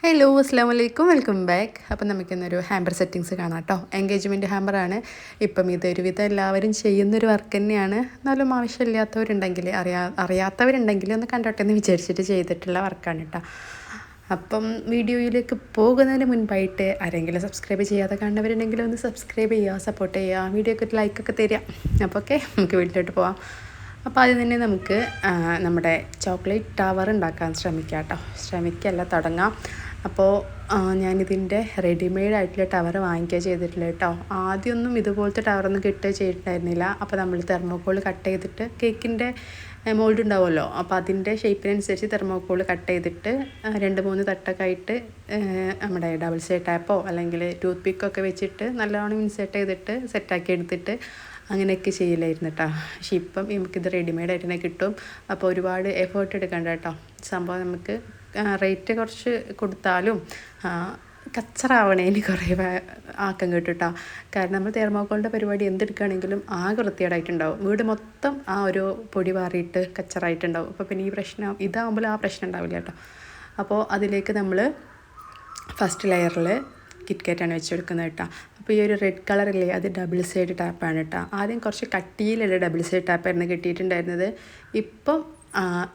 Hello അസ്സാമലൈക്കും welcome back. അപ്പം നമുക്കിന്നൊരു ഹാമ്പർ സെറ്റിങ്സ് കാണാം കേട്ടോ. എൻഗേജ്മെൻറ്റ് ഹാമ്പറാണ്. ഇപ്പം ഇതൊരുവിധം എല്ലാവരും ചെയ്യുന്നൊരു വർക്ക് തന്നെയാണ്. എന്നാലും ആവശ്യമില്ലാത്തവരുണ്ടെങ്കിൽ അറിയാത്തവരുണ്ടെങ്കിൽ ഒന്ന് കണ്ടോട്ടെ എന്ന് വിചാരിച്ചിട്ട് ചെയ്തിട്ടുള്ള വർക്കാണ് കേട്ടോ. അപ്പം വീഡിയോയിലേക്ക് പോകുന്നതിന് മുൻപായിട്ട് ആരെങ്കിലും സബ്സ്ക്രൈബ് ചെയ്യാതെ കാണുന്നവരുണ്ടെങ്കിൽ ഒന്ന് സബ്സ്ക്രൈബ് ചെയ്യുക, സപ്പോർട്ട് ചെയ്യുക, വീഡിയോക്ക് ഒരു ലൈക്കൊക്കെ തരിക. അപ്പോൾ ഓക്കെ, നമുക്ക് വീട്ടിലോട്ട് പോവാം. അപ്പോൾ ആദ്യം തന്നെ നമുക്ക് നമ്മുടെ ചോക്ലേറ്റ് ടവർ ഉണ്ടാക്കാൻ ശ്രമിക്കല്ല തുടങ്ങാം. അപ്പോൾ ഞാനിതിൻ്റെ റെഡിമെയ്ഡ് ആയിട്ടുള്ള ടവർ വാങ്ങിക്കുക ചെയ്തിട്ടില്ല കേട്ടോ. ആദ്യമൊന്നും ഇതുപോലത്തെ ടവറൊന്നും കിട്ടുക ചെയ്തിട്ടുണ്ടായിരുന്നില്ല. അപ്പോൾ നമ്മൾ തെർമോക്കോൾ കട്ട് ചെയ്തിട്ട് കേക്കിൻ്റെ മോൾഡ് ഉണ്ടാവുമല്ലോ, അപ്പോൾ അതിൻ്റെ ഷേപ്പിനനുസരിച്ച് തെർമോക്കോൾ കട്ട് ചെയ്തിട്ട് 2-3 തട്ടൊക്കെ ആയിട്ട് നമ്മുടെ ഡബിൾ സൈഡ് ടാപ്പോ അല്ലെങ്കിൽ ടൂത്ത് പിക്കൊക്കെ വെച്ചിട്ട് നല്ലോണം ഇൻസേർട്ട് ചെയ്തിട്ട് സെറ്റാക്കി എടുത്തിട്ട് അങ്ങനെയൊക്കെ ചെയ്യില്ലായിരുന്നു കേട്ടോ. പക്ഷേ ഇപ്പം നമുക്കിത് റെഡിമെയ്ഡ് തന്നെ കിട്ടും. അപ്പോൾ ഒരുപാട് എഫേർട്ട് എടുക്കണ്ട കേട്ടോ. സംഭവം നമുക്ക് റേറ്റ് കുറച്ച് കൊടുത്താലും കച്ചറാവണേന് കുറേ ആക്കം കേട്ടോ. കാരണം നമ്മൾ തെർമോക്കോളിൻ്റെ പരിപാടി എന്തെടുക്കുകയാണെങ്കിലും ആകെ വൃത്തികേടായിട്ടുണ്ടാവും. വീട് മൊത്തം ആ ഒരു പൊടി പാറിയിട്ട് കച്ചറായിട്ടുണ്ടാവും. അപ്പോൾ പിന്നെ ഈ പ്രശ്നം ഇതാകുമ്പോൾ ആ പ്രശ്നം ഉണ്ടാവില്ല കേട്ടോ. അപ്പോൾ അതിലേക്ക് നമ്മൾ ഫസ്റ്റ് ലെയറിൽ കിറ്റ്കാറ്റാണ് വെച്ച് കൊടുക്കുന്നത് കേട്ടോ. അപ്പോൾ ഈ ഒരു റെഡ് കളറില്ലേ, അത് ഡബിൾ സൈഡ് ടാപ്പാണ് കേട്ടോ. ആദ്യം കുറച്ച് കട്ടിയിലുള്ള ഡബിൾ സൈഡ് ടാപ്പായിരുന്നു കിട്ടിയിട്ടുണ്ടായിരുന്നത്. ഇപ്പം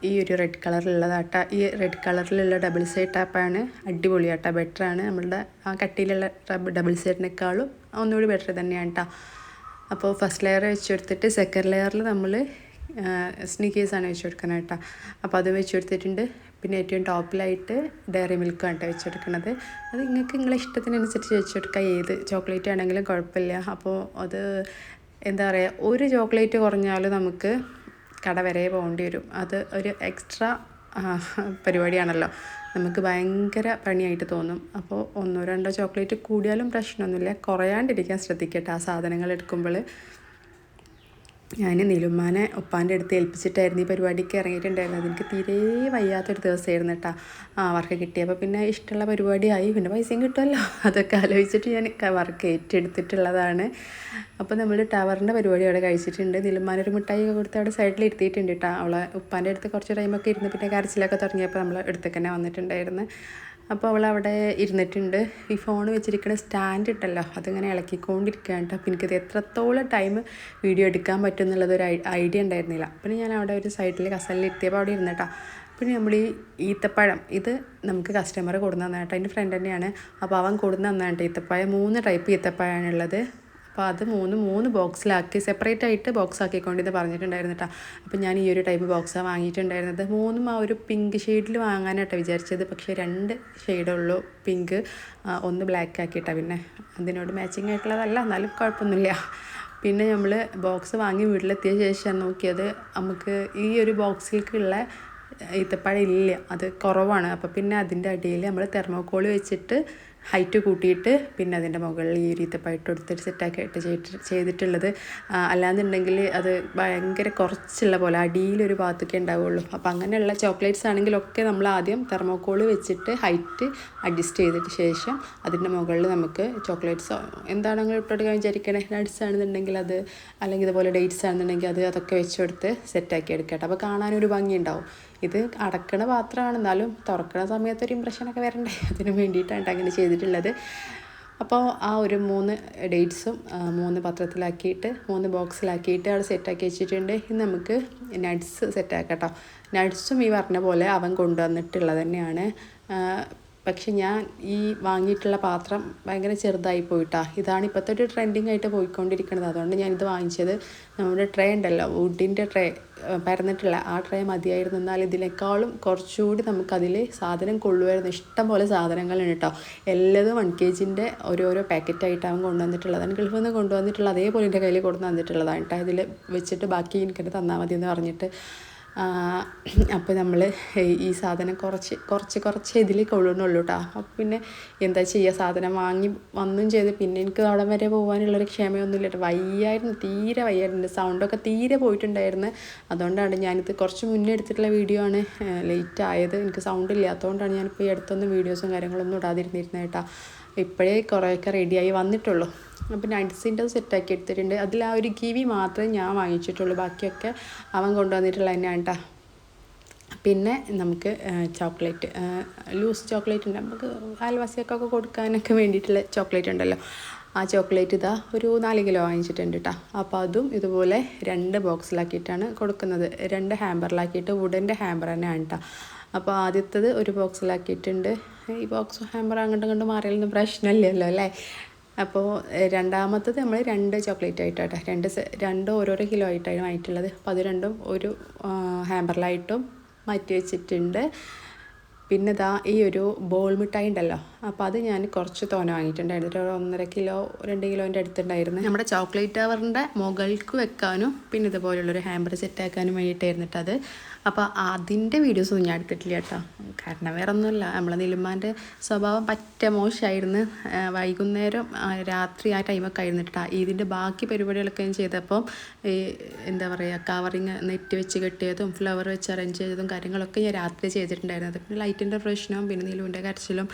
ഈ ഒരു റെഡ് കളറിലുള്ളതാട്ട. ഈ റെഡ് കളറിലുള്ള ഡബിൾ സൈഡ് ടാപ്പാണ് അടിപൊളിയാട്ടോ, ബെറ്ററാണ്. നമ്മളുടെ ആ കട്ടിയിലുള്ള ഡബിൾ സൈഡിനേക്കാളും ഒന്നുകൂടി ബെറ്റർ തന്നെയാണ് കേട്ടോ. അപ്പോൾ ഫസ്റ്റ് ലെയർ വെച്ച് കൊടുത്തിട്ട് സെക്കൻഡ് ലെയറിൽ നമ്മൾ സ്നീക്കേഴ്സാണ് വെച്ച് കൊടുക്കുന്നത് കേട്ടോ. അപ്പോൾ അത് വെച്ച് കൊടുത്തിട്ടുണ്ട്. പിന്നെ ഏറ്റവും ടോപ്പിലായിട്ട് ഡയറി മിൽക്കാണ് കേട്ടോ വെച്ച് കൊടുക്കുന്നത്. അത് നിങ്ങളെ ഇഷ്ടത്തിനനുസരിച്ച് വെച്ച് കൊടുക്കുക. ഏത് ചോക്ലേറ്റ് ആണെങ്കിലും കുഴപ്പമില്ല. അപ്പോൾ അത് എന്താ പറയുക, ഒരു ചോക്ലേറ്റ് കുറഞ്ഞാലും നമുക്ക് കട വരെ പോകേണ്ടി വരും. അത് ഒരു എക്സ്ട്രാ പരിപാടിയാണല്ലോ, നമുക്ക് ഭയങ്കര പണിയായിട്ട് തോന്നും. അപ്പോൾ 1-2 ചോക്ലേറ്റ് കൂടിയാലും പ്രശ്നമൊന്നുമില്ല, കുറയാണ്ടിരിക്കാൻ ശ്രദ്ധിക്കട്ടെ ആ സാധനങ്ങൾ എടുക്കുമ്പോൾ. ഞാൻ നിലുമ്മാനെ ഉപ്പാൻ്റെ അടുത്ത് ഏൽപ്പിച്ചിട്ടായിരുന്നു ഈ പരിപാടിക്ക് ഇറങ്ങിയിട്ടുണ്ടായിരുന്നത്. എനിക്ക് തീരെ വയ്യാത്തൊരു ദിവസമായിരുന്നു കേട്ടോ. വർക്ക് കിട്ടിയപ്പോൾ പിന്നെ ഇഷ്ടമുള്ള പരിപാടിയായി, പിന്നെ പൈസയും കിട്ടുമല്ലോ. അതൊക്കെ ആലോചിച്ചിട്ട് ഞാൻ വർക്ക് ഏറ്റെടുത്തിട്ടുള്ളതാണ്. അപ്പോൾ നമ്മൾ ടവറിൻ്റെ പരിപാടി അവിടെ കഴിച്ചിട്ടുണ്ട്. നിലുമ്മാനൊരു മിഠായി ഒക്കെ കൊടുത്ത് അവിടെ സൈഡിൽ ഇരുത്തിയിട്ടുണ്ട് കേട്ടോ. അവളെ ഉപ്പാൻ്റെ അടുത്ത് കുറച്ച് ടൈമൊക്കെ ഇരുന്ന് പിന്നെ കരച്ചിലൊക്കെ തുടങ്ങിയപ്പോൾ നമ്മൾ അടുത്തേക്ക് തന്നെ വന്നിട്ടുണ്ടായിരുന്നു. അപ്പോൾ അവൾ അവിടെ ഇരുന്നിട്ടുണ്ട്. ഈ ഫോൺ വെച്ചിരിക്കുന്ന സ്റ്റാൻഡ് ഇട്ടല്ലോ, അതിങ്ങനെ ഇളക്കിക്കൊണ്ടിരിക്കുകയാണ് കേട്ടോ. അപ്പോൾ എനിക്കത് എത്രത്തോളം ടൈം വീഡിയോ എടുക്കാൻ പറ്റും എന്നുള്ളതൊരു ഐഡിയ ഉണ്ടായിരുന്നില്ല. പിന്നെ ഞാൻ അവിടെ ഒരു സൈഡിൽ കസലിൽ എത്തിയപ്പോൾ അവിടെ ഇരുന്നിട്ടാ. പിന്നെ നമ്മൾ ഈ ഈത്തപ്പഴം ഇത് നമുക്ക് കസ്റ്റമർ കൊടുന്ന് തന്നാട്ടോ. എൻ്റെ ഫ്രണ്ട് തന്നെയാണ്. അപ്പോൾ അവൻ കൊടുന്ന് തന്നാട്ടോ ഈത്തപ്പഴം. 3 ടൈപ്പ് ഈത്തപ്പഴമാണുള്ളത്. അപ്പോൾ അത് 3 ബോക്സിലാക്കി സെപ്പറേറ്റ് ആയിട്ട് ബോക്സ് ആക്കിക്കൊണ്ടിന്ന് പറഞ്ഞിട്ടുണ്ടായിരുന്നു കേട്ടോ. അപ്പോൾ ഞാൻ ഈ ഒരു ടൈപ്പ് ബോക്സാണ് വാങ്ങിയിട്ടുണ്ടായിരുന്നത്. 3 ആ ഒരു പിങ്ക് ഷെയ്ഡിൽ വാങ്ങാനായിട്ടാണ് വിചാരിച്ചത്. പക്ഷേ 2 ഷെയ്ഡുള്ളൂ പിങ്ക്, 1 ബ്ലാക്ക് ആക്കിയിട്ടാണ്. പിന്നെ അതിനോട് മാച്ചിങ് ആയിട്ടുള്ളതല്ല, എന്നാലും കുഴപ്പമൊന്നുമില്ല. പിന്നെ നമ്മൾ ബോക്സ് വാങ്ങി വീട്ടിലെത്തിയ ശേഷം നോക്കിയത് നമുക്ക് ഈ ഒരു ബോക്സിലേക്കുള്ള ഈത്തപ്പഴം ഇല്ല, അത് കുറവാണ്. അപ്പോൾ പിന്നെ അതിൻ്റെ അടിയിൽ നമ്മൾ തെർമോക്കോൾ വെച്ചിട്ട് ഹൈറ്റ് കൂട്ടിയിട്ട് പിന്നെ അതിൻ്റെ മുകളിൽ ഈ ഈത്തപ്പഴം എടുത്തിട്ട് സെറ്റാക്കിയിട്ട് ചെയ്തിട്ടുള്ളത്. അല്ലാന്നുണ്ടെങ്കിൽ അത് ഭയങ്കര കുറച്ചുള്ള പോലെ അടിയിലൊരു ഭാഗത്തൊക്കെ ഉണ്ടാവുള്ളൂ. അപ്പോൾ അങ്ങനെയുള്ള ചോക്ലേറ്റ്സ് ആണെങ്കിലൊക്കെ നമ്മൾ ആദ്യം തെർമോക്കോൾ വെച്ചിട്ട് ഹൈറ്റ് അഡ്ജസ്റ്റ് ചെയ്തിട്ട് ശേഷം അതിൻ്റെ മുകളിൽ നമുക്ക് ചോക്ലേറ്റ്സോ എന്താണെങ്കിലും ഇട്ടോട്ട് വിചാരിക്കണേ. നട്ട്സ് ആണെന്നുണ്ടെങ്കിൽ അത്, അല്ലെങ്കിൽ ഇതുപോലെ ഡേറ്റ്സ് ആണെന്നുണ്ടെങ്കിൽ അതൊക്കെ വെച്ച് കൊടുത്ത് സെറ്റാക്കി എടുക്കട്ടെ. അപ്പോൾ കാണാനൊരു ഭംഗി ഉണ്ടാവും. ഇത് അടക്കണ പാത്രമാണെന്നാലും തുറക്കണ സമയത്തൊരു ഇമ്പ്രഷനൊക്കെ വരണ്ടേ, അതിന് വേണ്ടിയിട്ടാണ് അങ്ങനെ ചെയ്തിട്ടുള്ളത്. അപ്പോൾ ആ ഒരു 3 ഡേറ്റ്സും 3 പാത്രത്തിലാക്കിയിട്ട് 3 ബോക്സിലാക്കിയിട്ട് അവിടെ സെറ്റാക്കി വെച്ചിട്ടുണ്ട്. ഇനി നമുക്ക് നട്ട്സ് സെറ്റാക്കാം കേട്ടോ. നട്ട്സും ഈ പറഞ്ഞ പോലെ അവൻ കൊണ്ടുവന്നിട്ടുള്ളത് തന്നെയാണ്. പക്ഷെ ഞാൻ ഈ വാങ്ങിയിട്ടുള്ള പാത്രം ഭയങ്കര ചെറുതായി പോയിട്ടാ. ഇതാണ് ഇപ്പോഴത്തെ ഒരു ട്രെൻഡിങ് ആയിട്ട് പോയിക്കൊണ്ടിരിക്കുന്നത്. അതുകൊണ്ട് ഞാനിത് വാങ്ങിച്ചത്. നമ്മുടെ ട്രേ ഉണ്ടല്ലോ, വുഡിൻ്റെ ട്രേ, പരന്നിട്ടുള്ള ആ ട്രേ മതിയായിരുന്നു. എന്നാൽ ഇതിനേക്കാളും കുറച്ചുകൂടി നമുക്കതിൽ സാധനം കൊള്ളുമായിരുന്നു. ഇഷ്ടം പോലെ സാധനങ്ങളുണ്ട് കേട്ടോ. എല്ലാതും 1 kgൻ്റെ ഓരോരോ പാക്കറ്റായിട്ടാണ് കൊണ്ടുവന്നിട്ടുള്ളതാണ്. ഗൾഫിൽ നിന്ന് കൊണ്ടുവന്നിട്ടുള്ള അതേപോലെ എൻ്റെ കയ്യിൽ കൊണ്ടു വന്നിട്ടുള്ളതാണ് കേട്ടോ. ഇതിൽ വെച്ചിട്ട് ബാക്കി എനിക്കത് തന്നാൽ മതി എന്ന് പറഞ്ഞിട്ട്. അപ്പോൾ നമ്മൾ ഈ സാധനം കുറച്ച് ഇതിൽ കൊള്ളുന്നുള്ളൂ കേട്ടോ. അപ്പോൾ പിന്നെ എന്താ ചെയ്യുക, സാധനം വാങ്ങി വന്നും ചെയ്ത് പിന്നെ എനിക്ക് അവിടെ വരെ പോകാനുള്ളൊരു ക്ഷമയൊന്നുമില്ല കേട്ടോ. വയ്യായിരുന്നു, തീരെ വയ്യായിരുന്നു. സൗണ്ടൊക്കെ തീരെ പോയിട്ടുണ്ടായിരുന്നു. അതുകൊണ്ടാണ് ഞാനിത് കുറച്ച് മുന്നേ എടുത്തിട്ടുള്ള വീഡിയോ ആണ് ലേറ്റ് ആയത്. എനിക്ക് സൗണ്ട് ഇല്ലാത്തതുകൊണ്ടാണ് ഞാനിപ്പോൾ ഈ അടുത്തൊന്നും വീഡിയോസും കാര്യങ്ങളൊന്നും ഇടാതിരുന്നിരുന്നത് കേട്ടോ. ഇപ്പോഴേ കുറേയൊക്കെ റെഡിയായി വന്നിട്ടുള്ളൂ. അപ്പോൾ നട്ട്സിൻ്റെ സെറ്റാക്കി എടുത്തിട്ടുണ്ട്. അതിൽ ആ ഒരു കിവി മാത്രമേ ഞാൻ വാങ്ങിച്ചിട്ടുള്ളൂ, ബാക്കിയൊക്കെ അവൻ കൊണ്ടുവന്നിട്ടുള്ള തന്നെയാണ് കേട്ടോ. പിന്നെ നമുക്ക് ചോക്ലേറ്റ്, ലൂസ് ചോക്ലേറ്റ് ഉണ്ട്, നമുക്ക് അയൽവാസികൾക്കൊക്കെ കൊടുക്കാനൊക്കെ വേണ്ടിയിട്ടുള്ള ചോക്ലേറ്റ് ഉണ്ടല്ലോ. ആ ചോക്ലേറ്റ് ഇതാ ഒരു 4 കിലോ വാങ്ങിച്ചിട്ടുണ്ട് കേട്ടോ. അപ്പോൾ അതും ഇതുപോലെ 2 ബോക്സിലാക്കിയിട്ടാണ് കൊടുക്കുന്നത്. 2 ഹാമ്പറിലാക്കിയിട്ട്, വുഡൻ്റെ ഹാമ്പർ തന്നെയാണ് കേട്ടോ. അപ്പോൾ ആദ്യത്തേത് ഒരു ബോക്സിലാക്കിയിട്ടുണ്ട്. ഈ ബോക്സ് ഹാമ്പർ അങ്ങോട്ടും ഇങ്ങോട്ടും മാറിയാലൊന്നും പ്രശ്നമില്ലല്ലോ അല്ലേ. അപ്പോൾ രണ്ടാമത്തത് നമ്മൾ 2 ചോക്ലേറ്റ് ആയിട്ടാട്ടെ, രണ്ട് ഓരോരോ കിലോ ആയിട്ടാണ് വാങ്ങിയിട്ടുള്ളത്. അപ്പോൾ അത് രണ്ടും ഒരു ഹാമ്പറിലായിട്ടും മാറ്റി വെച്ചിട്ടുണ്ട്. പിന്നെ ഇതാ ഈ ഒരു ബോൾ മിഠായി ഉണ്ടല്ലോ, അപ്പോൾ അത് ഞാൻ കുറച്ച് തോനെ വാങ്ങിയിട്ടുണ്ടായിരുന്നു. ഒരു 1.5 കിലോ 2 കിലോൻ്റെ അടുത്തുണ്ടായിരുന്നു. നമ്മുടെ ചോക്ലേറ്റ് ടവറിൻ്റെ മുകൾക്ക് വെക്കാനും പിന്നെ ഇതുപോലുള്ളൊരു ഹാമ്പർ സെറ്റാക്കാനും വേണ്ടിയിട്ടായിരുന്നു കേട്ടോ അത്. അപ്പോൾ അതിൻ്റെ വീഡിയോസൊന്നും ഞാൻ എടുത്തിട്ടില്ല കേട്ടോ. കാരണം വേറെ ഒന്നുമില്ല, നമ്മളെ നിലുമ്മാൻ്റെ സ്വഭാവം പറ്റ മോശമായിരുന്നു. വൈകുന്നേരം രാത്രി ആ ടൈമൊക്കെ ആയിരുന്നു കേട്ടോ. ഇതിൻ്റെ ബാക്കി പരിപാടികളൊക്കെ ഞാൻ ചെയ്തപ്പം ഈ എന്താ പറയുക, കവറിങ് നെറ്റ് വെച്ച് കെട്ടിയതും ഫ്ലവർ വെച്ച് അറേഞ്ച് ചെയ്തതും കാര്യങ്ങളൊക്കെ ഞാൻ രാത്രി ചെയ്തിട്ടുണ്ടായിരുന്നു. പിന്നെ ലൈറ്റിൻ്റെ പ്രശ്നവും പിന്നെ നിലുവിൻ്റെ കരച്ചിലും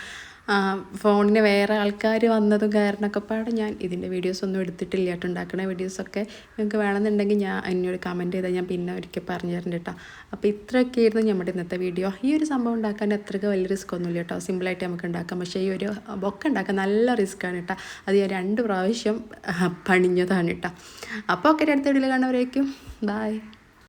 ഫോണിന് വേറെ ആൾക്കാർ വന്നതും കാരണമൊക്കെ പാടെ ഞാൻ ഇതിൻ്റെ വീഡിയോസൊന്നും എടുത്തിട്ടില്ല കേട്ടോ. ഉണ്ടാക്കുന്ന വീഡിയോസൊക്കെ നിങ്ങൾക്ക് വേണമെന്നുണ്ടെങ്കിൽ ഞാൻ എന്നോട് കമൻറ്റ് ചെയ്താൽ ഞാൻ പിന്നെ ഒരിക്കൽ പറഞ്ഞു തരുന്നുണ്ട് കേട്ടോ. അപ്പോൾ ഇത്രയൊക്കെ ആയിരുന്നു നമ്മുടെ ഇന്നത്തെ വീഡിയോ. ഈ ഒരു സംഭവം ഉണ്ടാക്കാൻ അത്രയ്ക്ക് വലിയ റിസ്ക് ഒന്നുമില്ല കേട്ടോ, സിമ്പിളായിട്ട് നമുക്ക് ഉണ്ടാക്കാം. പക്ഷേ ഈ ഒരു ബൊക്കെ ഉണ്ടാക്കാൻ നല്ല റിസ്ക്കാണ് കേട്ടോ. അത് ഞാൻ 2 പ്രാവശ്യം പണിഞ്ഞതാണ് കേട്ടോ. അപ്പോൾ ഒക്കെ അടുത്ത വീഡിയോയിൽ കാണുന്നവരേക്കും ബായ്.